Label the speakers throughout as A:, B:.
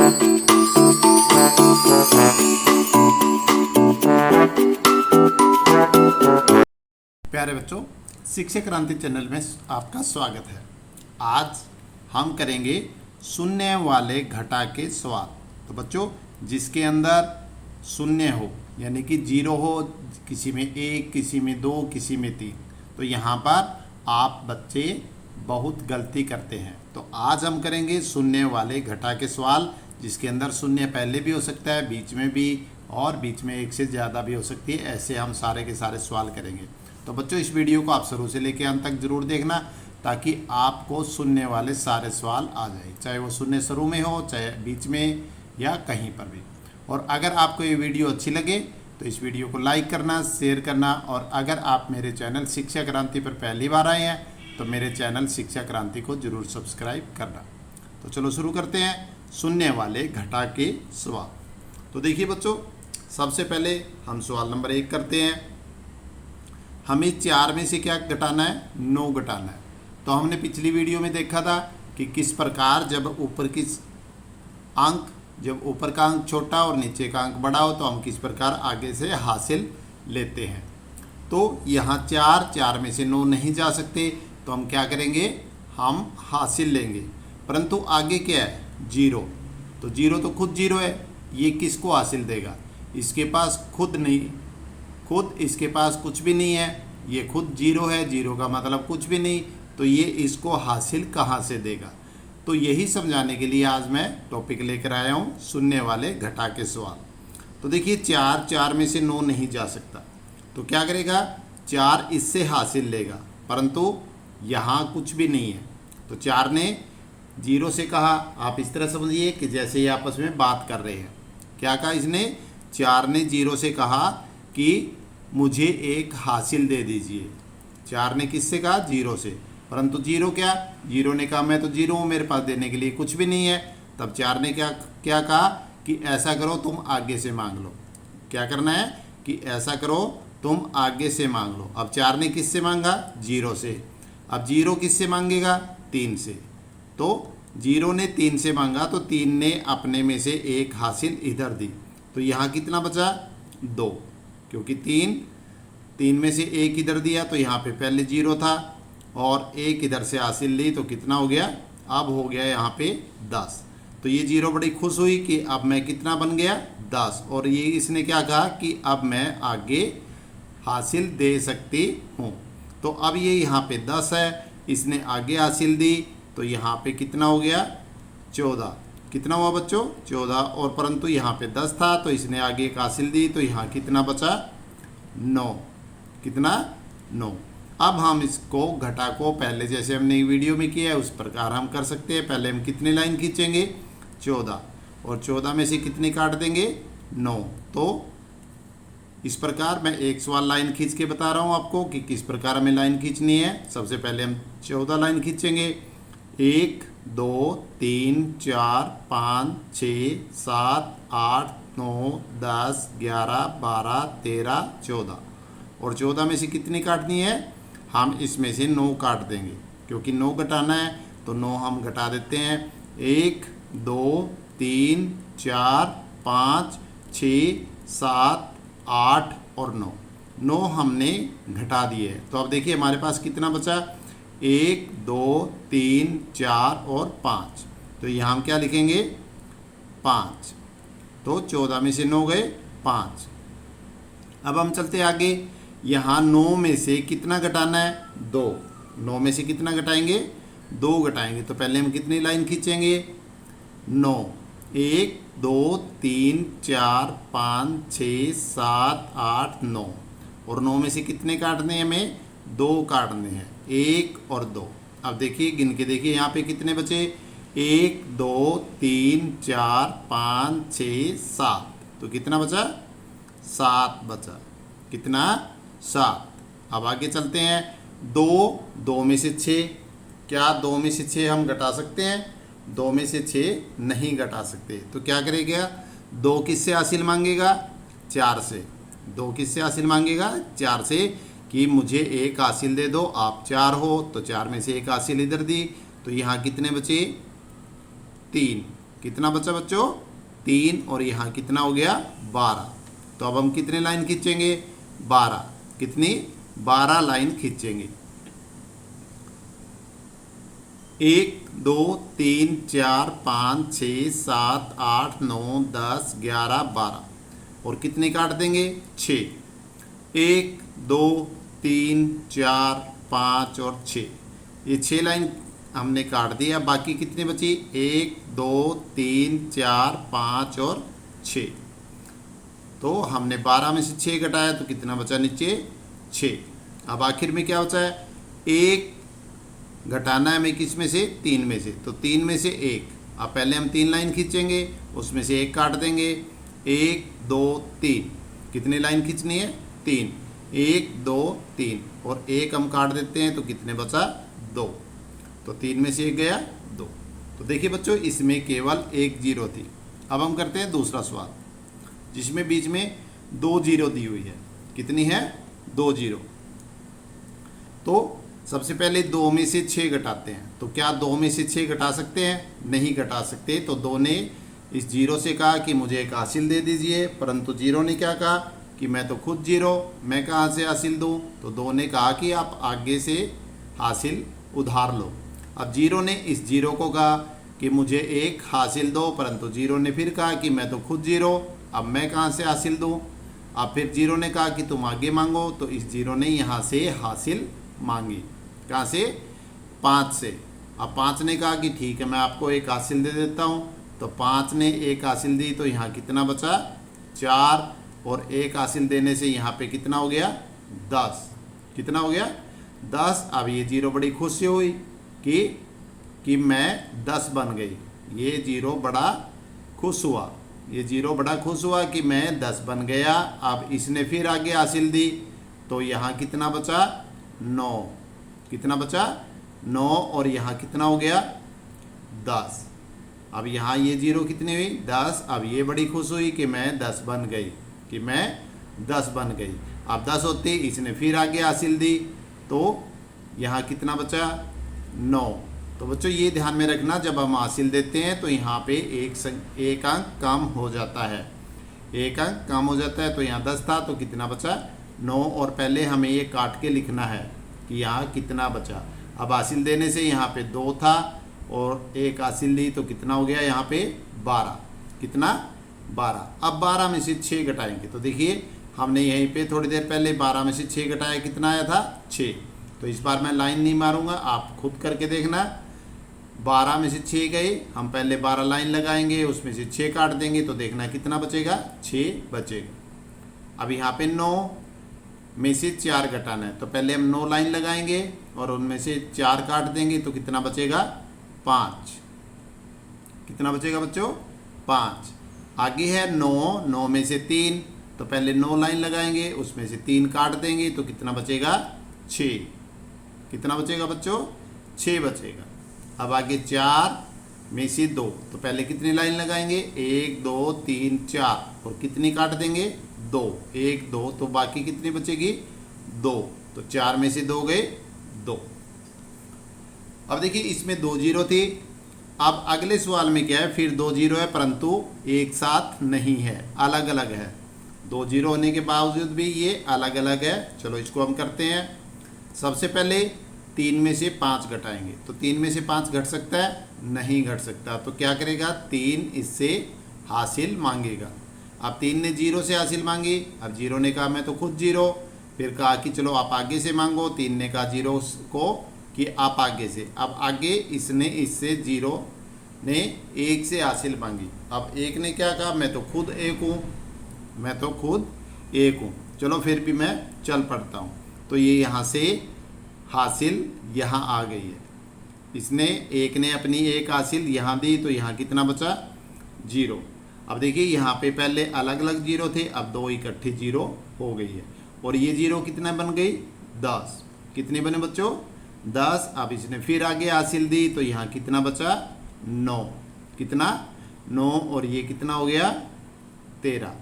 A: प्यारे बच्चों, शिक्षा क्रांति चैनल में आपका स्वागत है। आज हम करेंगे शून्य वाले घटा के सवाल। तो बच्चों, जिसके अंदर शून्य हो यानी कि जीरो हो, किसी में एक, किसी में दो, किसी में तीन, तो यहाँ पर आप बच्चे बहुत गलती करते हैं। तो आज हम करेंगे शून्य वाले घटा के सवाल, जिसके अंदर शून्य पहले भी हो सकता है, बीच में भी, और बीच में एक से ज़्यादा भी हो सकती है। ऐसे हम सारे के सारे सवाल करेंगे। तो बच्चों, इस वीडियो को आप शुरू से लेकर अंत तक जरूर देखना, ताकि आपको शून्य वाले सारे सवाल आ जाए, चाहे वो शून्य शुरू में हो, चाहे बीच में, या कहीं पर भी। और अगर आपको ये वीडियो अच्छी लगे तो इस वीडियो को लाइक करना, शेयर करना, और अगर आप मेरे चैनल शिक्षा क्रांति पर पहली बार आए हैं तो मेरे चैनल शिक्षा क्रांति को जरूर सब्सक्राइब करना। तो चलो शुरू करते हैं शून्य वाले घटा के सवाल। तो देखिए बच्चों, सबसे पहले हम सवाल नंबर 1 करते हैं। हमें 4 में से क्या घटाना है? 9 घटाना है। तो हमने पिछली वीडियो में देखा था कि किस प्रकार जब ऊपर का अंक छोटा और नीचे का अंक बड़ा हो तो हम किस प्रकार आगे से हासिल लेते हैं। तो यहाँ 4 में से 9 नहीं जा सकते, तो हम क्या करेंगे? हम हासिल लेंगे। परंतु आगे क्या है? 0। तो 0 तो खुद 0 है, ये किसको हासिल देगा? इसके पास खुद इसके पास कुछ भी नहीं है, ये खुद 0 है, 0 का मतलब कुछ भी नहीं, तो ये इसको हासिल कहाँ से देगा? तो यही समझाने के लिए आज मैं टॉपिक लेकर आया हूँ शून्य वाले घटा के सवाल। तो देखिए, 4 में से 9 नहीं जा सकता, तो क्या करेगा? 4 इससे हासिल लेगा, परंतु यहाँ कुछ भी नहीं है। तो 4 ने 0 से कहा, आप इस तरह समझिए कि जैसे ये आपस में बात कर रहे हैं। क्या कहा इसने? 4 ने 0 से कहा कि मुझे एक हासिल दे दीजिए। 4 ने किससे कहा? 0 से। परंतु 0 क्या? 0 ने कहा मैं तो 0 हूँ, मेरे पास देने के लिए कुछ भी नहीं है। तब 4 ने क्या कहा कि ऐसा करो, तुम आगे से मांग लो। क्या करना है? कि ऐसा करो, तुम आगे से मांग लो। अब 4 ने किससे मांगा? 0 से। अब 0 किससे मांगेगा? 3 से। तो 0 ने 3 से मांगा, तो 3 ने अपने में से एक हासिल इधर दी। तो यहाँ कितना बचा? 2, क्योंकि 3 में से एक इधर दिया, तो यहाँ पे पहले 0 था और एक इधर से हासिल ली, तो कितना हो गया? अब हो गया यहाँ पे 10। तो ये 0 बड़ी खुश हुई कि अब मैं कितना बन गया? 10। और ये इसने क्या कहा कि अब मैं आगे हासिल दे सकती हूँ। तो अब ये यहाँ पे 10 है, इसने आगे हासिल दी, तो यहाँ पे कितना हो गया? 14। कितना हुआ बच्चों? 14। और परंतु यहाँ पे 10 था, तो इसने आगे एक हासिल दी, तो यहाँ कितना बचा? 9। कितना? 9। अब हम इसको घटा को पहले जैसे हमने वीडियो में किया है उस प्रकार हम कर सकते हैं। पहले हम कितने लाइन खींचेंगे? 14। और 14 में से कितने काट देंगे? 9। तो इस प्रकार मैं एक सवाल लाइन खींच के बता रहा हूँ आपको कि किस प्रकार हमें लाइन खींचनी है। सबसे पहले हम 14 लाइन खींचेंगे। 1 2 3 4 5 6 7 8 9 10 11 12 13 14। और 14 में से कितनी काटनी है? हम इसमें से 9 काट देंगे, क्योंकि 9 घटाना है, तो 9 हम घटा देते हैं। 1 2 3 4 5 6 7 8 और 9 हमने घटा दिए है। तो अब देखिए हमारे पास कितना बचा? 1 2 3 4 और 5। तो यहाँ हम क्या लिखेंगे? 5। तो 14 में से 9 गए, 5। अब हम चलते आगे। यहाँ 9 में से कितना घटाना है? 2। 9 में से कितना घटाएंगे? 2 घटाएंगे। तो पहले हम कितनी लाइन खींचेंगे? 9। 1 2 3 4 5 6 7 8 9। और 9 में से कितने काटने हैं हमें? 2 काटने हैं, 1 और 2। अब देखिए गिन के देखिए यहाँ पे कितने बचे? 1 2 3 4 5 6 7। तो कितना बचा? 7 बचा। कितना? 7। अब आगे चलते हैं। 2 में से 6। क्या 2 में से 6 हम घटा सकते हैं? 2 में से 6 नहीं घटा सकते। तो क्या करेगा? 2 किससे हासिल मांगेगा? 4 से। 2 किससे हासिल मांगेगा? 4 से, कि मुझे एक हासिल दे दो, आप 4 हो, तो 4 में से एक हासिल इधर दी, तो यहाँ कितने बचे? 3। कितना बचा बच्चों 3 और यहाँ कितना हो गया 12। तो अब हम कितने लाइन खींचेंगे 12। कितनी 12 लाइन खींचेंगे। 1 2 3 4 5 6 7 8 9 10 11 12 और कितने काट देंगे 6। 1 2 3 4 5 और 6, ये 6 लाइन हमने काट दिया। बाकी कितनी बची 1 2 3 4 5 और 6। तो हमने 12 में से 6 घटाया तो कितना बचा नीचे 6। अब आखिर में क्या बचा है 1 घटाना है हमें किस में से 3 में से, तो 3 में से 1। अब पहले हम 3 लाइन खींचेंगे, उसमें से 1 काट देंगे। 1 2 3 कितनी लाइन खींचनी है 3। 1 2 3 और 1 हम काट देते हैं तो कितने बचा 2। तो 3 में से 1 गया 2। तो देखिए बच्चों इसमें केवल 1 जीरो थी। अब हम करते हैं दूसरा सवाल जिसमें बीच में 2 जीरो दी हुई है। कितनी है 2 जीरो। तो सबसे पहले 2 में से 6 घटाते हैं। तो क्या 2 में से 6 घटा सकते हैं, नहीं घटा सकते। तो 2 ने इस जीरो से कहा कि मुझे एक हासिल दे दीजिए, परंतु जीरो ने क्या कहा कि मैं तो खुद जीरो, मैं कहाँ से हासिल दूँ। तो 2 ने कहा कि आप आगे से हासिल उधार लो। अब जीरो ने इस जीरो को कहा कि मुझे एक हासिल दो, परंतु जीरो ने फिर कहा कि मैं तो खुद जीरो, अब मैं कहाँ से हासिल दूँ। अब फिर जीरो ने कहा कि तुम आगे मांगो। तो इस जीरो ने यहाँ से हासिल मांगी, कहाँ से 5 से। अब 5 ने कहा कि ठीक है मैं आपको एक हासिल दे देता हूँ। तो 5 ने एक हासिल दी तो यहाँ कितना बचा 4 और एक हासिल देने से यहाँ पे कितना हो गया 10। कितना हो गया 10। अब ये जीरो बड़ी खुशी हुई कि मैं 10 बन गई। ये जीरो बड़ा खुश हुआ, ये जीरो बड़ा खुश हुआ कि मैं 10 बन गया। अब इसने फिर आगे हासिल दी तो यहाँ कितना बचा 9। कितना बचा 9 और यहाँ कितना हो गया 10। अब यहाँ ये जीरो कितनी हुई 10। अब ये बड़ी खुश हुई कि मैं 10 बन गई, कि मैं 10 बन गई। अब 10 होती इसने फिर आगे हासिल दी तो यहाँ कितना बचा 9। तो बच्चों ये ध्यान में रखना जब हम हासिल देते हैं तो यहाँ पे एक अंक कम हो जाता है, एक अंक कम हो जाता है। तो यहाँ 10 था तो कितना बचा 9 और पहले हमें ये काट के लिखना है कि यहाँ कितना बचा। अब हासिल देने से यहाँ पे 2 था और एक हासिल दी तो कितना हो गया यहाँ पे 12। कितना 12। अब 12 में से 6 घटाएंगे तो देखिए हमने यहीं पे थोड़ी देर पहले 12 में से 6 घटाया, कितना आया था 6। तो इस बार मैं लाइन नहीं मारूंगा, आप खुद करके देखना। 12 में से 6 गए, हम पहले 12 लाइन लगाएंगे, उसमें से 6 काट देंगे तो देखना कितना बचेगा 6 बचेगा। अब यहाँ पे 9 में से 4 घटाना है तो पहले हम 9 लाइन लगाएंगे और उनमें से 4 काट देंगे तो कितना बचेगा 5। कितना बचेगा बच्चों 5। आगे है 9 में से 3 तो पहले 9 लाइन लगाएंगे, उसमें से 3 काट देंगे तो कितना बचेगा 6। कितना बचेगा बच्चों 6 बचेगा। अब आगे 4 में से 2 तो पहले कितनी लाइन लगाएंगे 1 2 3 4 और कितनी काट देंगे 2। 1 2 तो बाकी कितनी बचेगी 2। तो 4 में से 2 गए 2। अब देखिए इसमें 2 जीरो थी। अब अगले सवाल में क्या है, फिर 2 जीरो है परंतु एक साथ नहीं है, अलग अलग है। 2 जीरो होने के बावजूद भी ये अलग अलग है। चलो इसको हम करते हैं। सबसे पहले 3 में से 5 घटाएंगे तो 3 में से 5 घट सकता है, नहीं घट सकता। तो क्या करेगा 3 इससे हासिल मांगेगा। अब 3 ने जीरो से हासिल मांगी, अब जीरो ने कहा मैं तो खुद जीरो, फिर कहा कि चलो आप आगे से मांगो। 3 ने कहा जीरो को कि आप आगे से। अब आगे इसने इससे जीरो ने 1 से हासिल मांगी। अब 1 ने क्या कहा मैं तो खुद 1 हूँ, मैं तो खुद 1 हूँ, चलो फिर भी मैं चल पड़ता हूँ। तो ये यहाँ से हासिल यहाँ आ गई है। इसने 1 ने अपनी 1 हासिल यहाँ दी तो यहाँ कितना बचा 0। अब देखिए यहाँ पे पहले अलग अलग जीरो थे, अब 2 इकट्ठी जीरो हो गई है। और ये जीरो कितना बन गई 10। कितने बने बच्चों 10। अब इसने फिर आगे हासिल दी तो यहाँ कितना बचा 9। कितना 9 और ये कितना हो गया 13।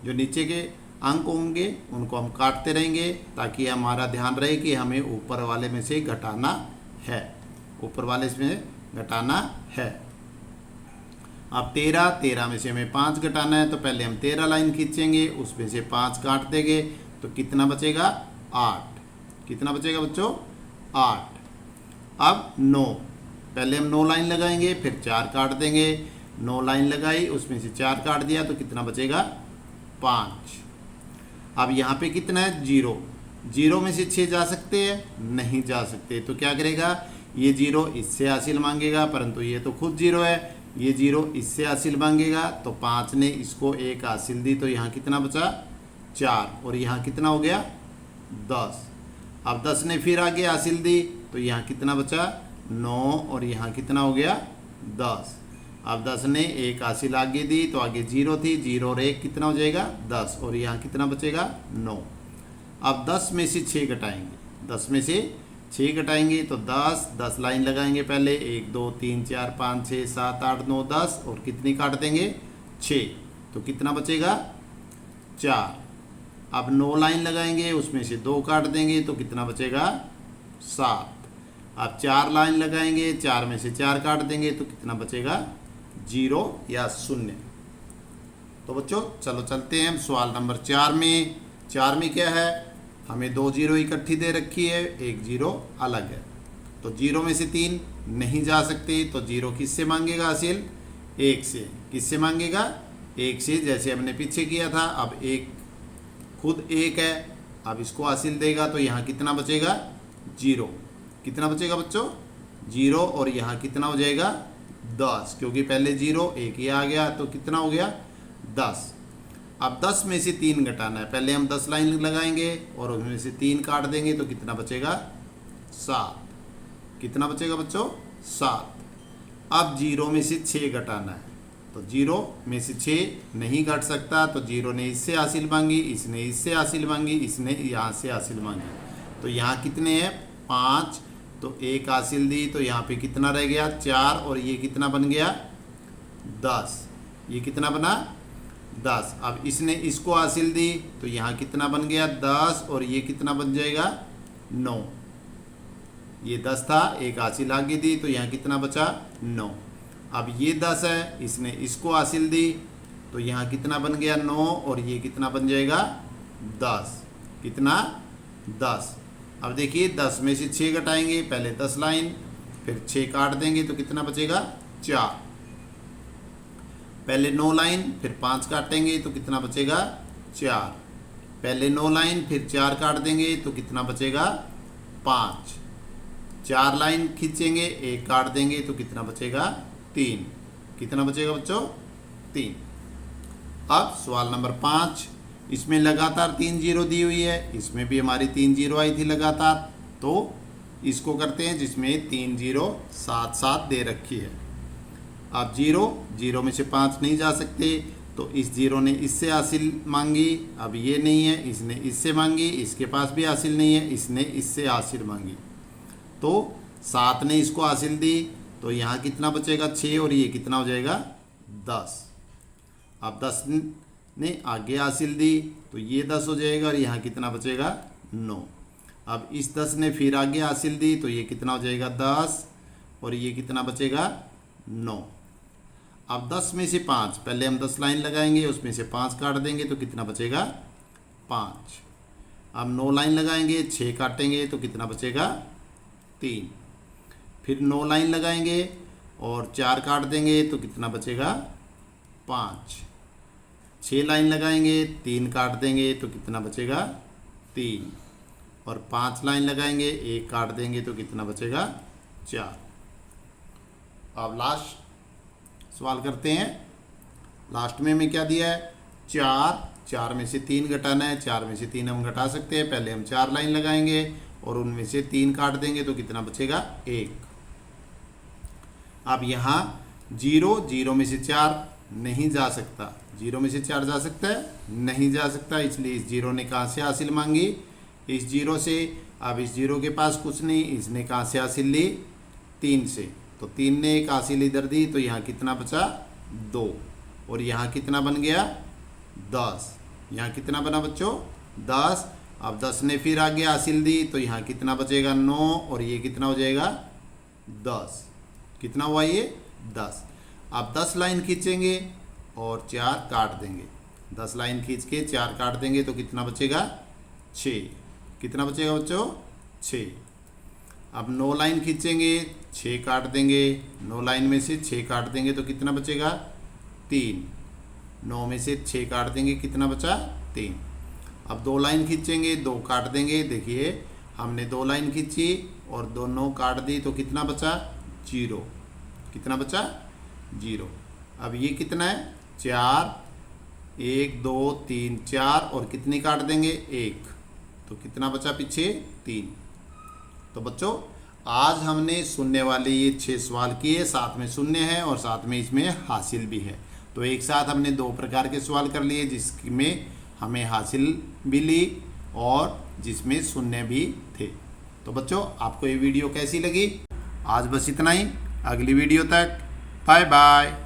A: जो नीचे के अंक होंगे उनको हम काटते रहेंगे ताकि हमारा ध्यान रहे कि हमें ऊपर वाले में से घटाना है, ऊपर वाले में घटाना है। अब 13 में से हमें 5 घटाना है, तो पहले हम 13 लाइन खींचेंगे, उसमें से 5 काट देंगे तो कितना बचेगा 8। कितना बचेगा बच्चों 8। अब 9, पहले हम 9 लाइन लगाएंगे, फिर 4 काट देंगे। 9 लाइन लगाई, उसमें से 4 काट दिया तो कितना बचेगा 5। अब यहाँ पे कितना है 0। 0 में से 6 जा सकते हैं, नहीं जा सकते, तो क्या करेगा ये 0 इससे हासिल मांगेगा, परंतु ये तो खुद 0 है। ये 0 इससे हासिल मांगेगा, तो 5 ने इसको 1 हासिल दी, तो यहाँ कितना बचा 4, और यहाँ कितना हो गया 10। अब 10 ने फिर आगे हासिल दी, तो यहाँ कितना बचा 9, और यहाँ कितना हो गया 10। अब 10 ने 1 हासिल आगे दी, तो आगे 0 थी, 0 और 1 कितना हो जाएगा 10, और यहाँ कितना बचेगा 9। अब 10 में से 6 घटाएंगे, 10 में से 6 घटाएंगे तो 10 लाइन लगाएंगे पहले, 1 2 3 4 5 6 7 8 9 10, और कितनी काट देंगे 6, तो कितना बचेगा 4। अब 9 लाइन लगाएंगे, उसमें से 2 काट देंगे तो कितना बचेगा 7। अब 4 लाइन लगाएंगे, 4 में से 4 काट देंगे तो कितना बचेगा 0 या 0। तो बच्चों चलो चलते हैं हम सवाल नंबर 4 में। 4 में क्या है, हमें 2 0 इकट्ठी दे रखी है, 1 0 अलग है, तो 0 में से 3 नहीं जा सकते, तो 0 किससे मांगेगा हासिल 1 से। किससे मांगेगा 1 से, जैसे हमने पीछे किया था। अब 1 खुद 1 है, अब इसको हासिल देगा, तो यहाँ कितना बचेगा 0। कितना बचेगा बच्चों 0, और यहाँ कितना हो जाएगा 10, क्योंकि पहले 0 1 ही आ गया, तो कितना हो गया 10। अब 10 में से 3 घटाना है, पहले हम 10 लाइन लगाएंगे और उसमें से 3 काट देंगे तो कितना बचेगा 7। कितना बचेगा बच्चों 7। अब 0 में से 6 घटाना है, तो 0 में से 6 नहीं घट सकता, तो 0 ने इससे हासिल मांगी, इसने इससे हासिल मांगी, इसने यहाँ से हासिल मांगी, तो यहाँ कितने हैं 5, तो 1 हासिल दी, तो यहाँ पे कितना रह गया 4, और ये कितना बन गया 10। ये कितना बना 10। अब इसने इसको हासिल दी, तो यहाँ कितना बन गया 10, और ये कितना बन जाएगा 9। ये 10 था, 1 हासिल आगे दी, तो यहाँ कितना बचा 9। अब ये 10 है, इसने इसको हासिल दी, तो यहाँ कितना बन गया 9, और ये कितना बन जाएगा 10। कितना 10। अब देखिए 10 में से 6 घटाएंगे, पहले 10 लाइन, फिर 6 काट देंगे तो कितना बचेगा 4। पहले 9 लाइन, फिर 5 काटेंगे तो कितना बचेगा 4। पहले 9 लाइन, फिर 4 काट देंगे तो कितना बचेगा 5। 4 लाइन खींचेंगे, 1 काट देंगे तो कितना बचेगा 3। कितना बचेगा बच्चों 3। अब सवाल नंबर 5, इसमें लगातार 3 0 दी हुई है, इसमें भी हमारी 3 0 आई थी लगातार, तो इसको करते हैं जिसमें 3 0 साथ साथ दे रखी है। अब 0 में से 5 नहीं जा सकते, तो इस 0 ने इससे हासिल मांगी, अब ये नहीं है, इसने इससे मांगी, इसके पास भी हासिल नहीं है, इसने इससे हासिल मांगी, तो 7 ने इसको हासिल दी, तो यहाँ कितना बचेगा 6, और ये कितना हो जाएगा 10। अब 10 ने आगे हासिल दी, तो ये 10 हो जाएगा, और यहाँ कितना बचेगा 9। अब इस 10 ने फिर आगे हासिल दी, तो ये कितना हो जाएगा 10, और ये कितना बचेगा 9। अब 10 में से 5, पहले हम 10 लाइन लगाएंगे, उसमें से 5 काट देंगे तो कितना बचेगा 5। अब 9 लाइन लगाएंगे, 6 काटेंगे तो कितना बचेगा 3। फिर 9 लाइन लगाएंगे और 4 काट देंगे तो कितना बचेगा 5। 6 लाइन लगाएंगे, 3 काट देंगे तो कितना बचेगा 3, और 5 लाइन लगाएंगे, 1 काट देंगे तो कितना बचेगा 4। अब लास्ट सवाल करते हैं। लास्ट में हमें क्या दिया है 4 में से 3 घटाना है, 4 में से 3 हम घटा सकते हैं, पहले हम 4 लाइन लगाएंगे और उनमें से 3 काट देंगे तो कितना बचेगा 1। अब यहाँ 0 में से 4 नहीं जा सकता, 0 में से 4 जा सकता है नहीं जा सकता, इसलिए इस 0 ने कहाँ से हासिल मांगी इस 0 से। अब इस 0 के पास कुछ नहीं, इसने कहाँ से हासिल ली 3 से, तो 3 ने एक हासिल इधर दी, तो यहाँ कितना बचा 2, और यहाँ कितना बन गया 10। यहाँ कितना बना बच्चों 10। अब 10 ने फिर आगे हासिल दी, तो यहाँ कितना बचेगा 9, और ये कितना हो जाएगा 10। कितना हुआ ये 10। आप 10 लाइन खींचेंगे और 4 काट देंगे। 10 लाइन खींच के 4 काट देंगे तो कितना बचेगा? 6। कितना बचेगा बच्चों? 6। अब 9 लाइन खींचेंगे, 6 काट देंगे। 9 लाइन में से 6 काट देंगे तो कितना बचेगा? 3। 9 में से 6 काट देंगे, कितना बचा? 3। अब 2 लाइन खींचेंगे, 2 काट देंगे। देखिए हमने 2 लाइन खींची और दोनों काट दी तो कितना बचा? 0। कितना बचा? 0। अब ये कितना है? 4। 1 2 3 4 और कितनी काट देंगे? 1। तो कितना बचा पीछे? 3। तो बच्चों आज हमने शून्य वाले ये 6 सवाल किए, साथ में शून्य है और साथ में इसमें हासिल भी है। तो एक साथ हमने 2 प्रकार के सवाल कर लिए, जिसमें हमें हासिल भी ली और जिसमें शून्य भी थे। तो बच्चों आपको ये वीडियो कैसी लगी? आज बस इतना ही। अगली वीडियो तक बाय बाय।